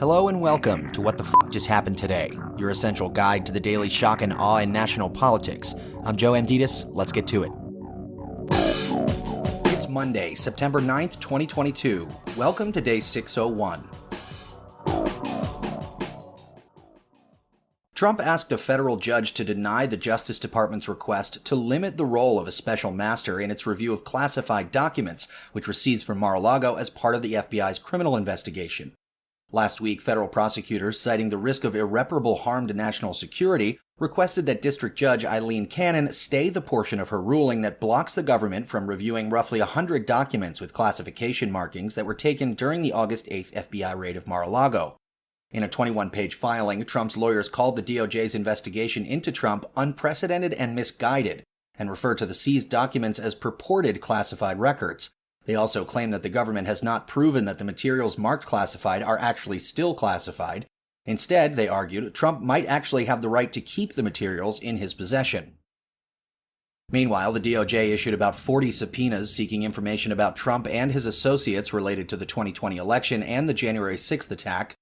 Hello and welcome to What the F*** Just Happened Today, your essential guide to the daily shock and awe in national politics. I'm Joe Amditis. Let's get to it. It's Monday, September 9th, 2022. Welcome to day 601. Trump asked a federal judge to deny the Justice Department's request to limit the role of a special master in its review of classified documents, which was seized from Mar-a-Lago as part of the FBI's criminal investigation. Last week, federal prosecutors, citing the risk of irreparable harm to national security, requested that District Judge Eileen Cannon stay the portion of her ruling that blocks the government from reviewing roughly 100 documents with classification markings that were taken during the August 8th FBI raid of Mar-a-Lago. In a 21-page filing, Trump's lawyers called the DOJ's investigation into Trump unprecedented and misguided, and referred to the seized documents as purported classified records. They also claim that the government has not proven that the materials marked classified are actually still classified. Instead, they argued, Trump might actually have the right to keep the materials in his possession. Meanwhile, the DOJ issued about 40 subpoenas seeking information about Trump and his associates related to the 2020 election and the January 6th attack.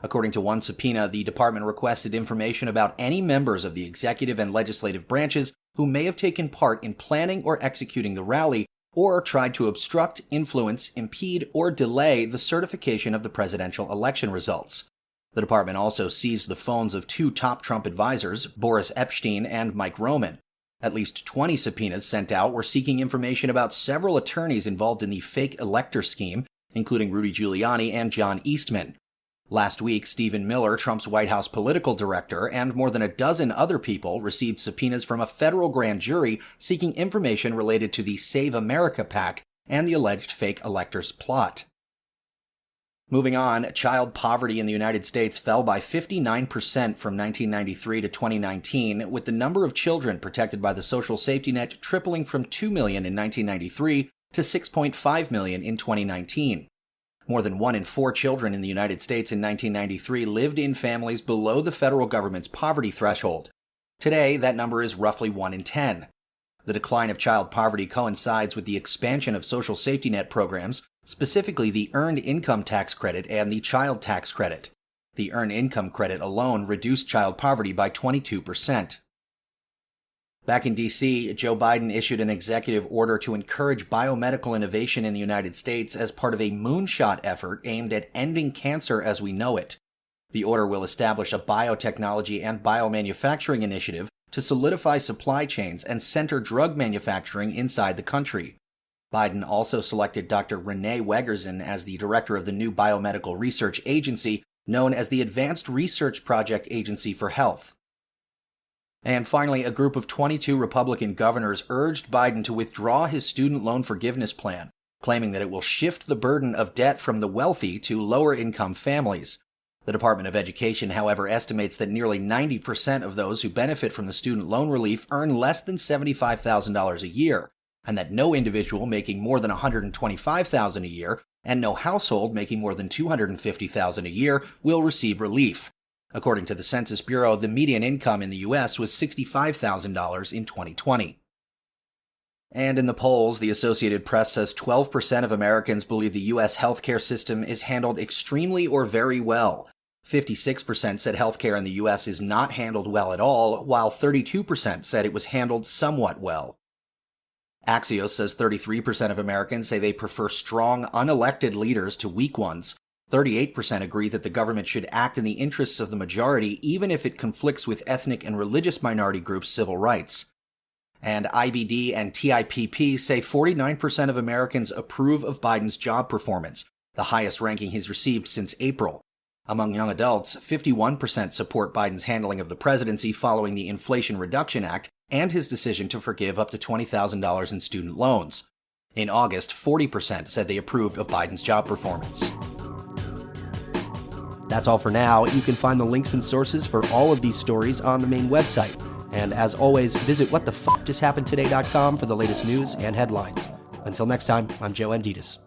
According to one subpoena, the department requested information about any members of the executive and legislative branches who may have taken part in planning or executing the rally, or tried to obstruct, influence, impede, or delay the certification of the presidential election results. The department also seized the phones of two top Trump advisors, Boris Epshteyn and Mike Roman. At least 20 subpoenas sent out were seeking information about several attorneys involved in the fake elector scheme, including Rudy Giuliani and John Eastman. Last week, Stephen Miller, Trump's White House political director, and more than a dozen other people received subpoenas from a federal grand jury seeking information related to the Save America PAC and the alleged fake electors plot. Moving on, child poverty in the United States fell by 59% from 1993 to 2019, with the number of children protected by the social safety net tripling from 2 million in 1993 to 6.5 million in 2019. More than 1 in 4 children in the United States in 1993 lived in families below the federal government's poverty threshold. Today, that number is roughly 1 in 10. The decline of child poverty coincides with the expansion of social safety net programs, specifically the Earned Income Tax Credit and the Child Tax Credit. The Earned Income Credit alone reduced child poverty by 22%. Back in D.C., Joe Biden issued an executive order to encourage biomedical innovation in the United States as part of a moonshot effort aimed at ending cancer as we know it. The order will establish a biotechnology and biomanufacturing initiative to solidify supply chains and center drug manufacturing inside the country. Biden also selected Dr. Renee Wegerson as the director of the new biomedical research agency known as the Advanced Research Project Agency for Health. And finally, a group of 22 Republican governors urged Biden to withdraw his student loan forgiveness plan, claiming that it will shift the burden of debt from the wealthy to lower-income families. The Department of Education, however, estimates that nearly 90% of those who benefit from the student loan relief earn less than $75,000 a year, and that no individual making more than $125,000 a year and no household making more than $250,000 a year will receive relief. According to the Census Bureau, the median income in the U.S. was $65,000 in 2020. And in the polls, the Associated Press says 12% of Americans believe the U.S. healthcare system is handled extremely or very well. 56% said healthcare in the U.S. is not handled well at all, while 32% said it was handled somewhat well. Axios says 33% of Americans say they prefer strong, unelected leaders to weak ones. 38% agree that the government should act in the interests of the majority even if it conflicts with ethnic and religious minority groups' civil rights. And IBD and TIPP say 49% of Americans approve of Biden's job performance, the highest ranking he's received since April. Among young adults, 51% support Biden's handling of the presidency following the Inflation Reduction Act and his decision to forgive up to $20,000 in student loans. In August, 40% said they approved of Biden's job performance. That's all for now. You can find the links and sources for all of these stories on the main website. And as always, visit whatthefjusthappenedtoday.com for the latest news and headlines. Until next time, I'm Joe Amditis.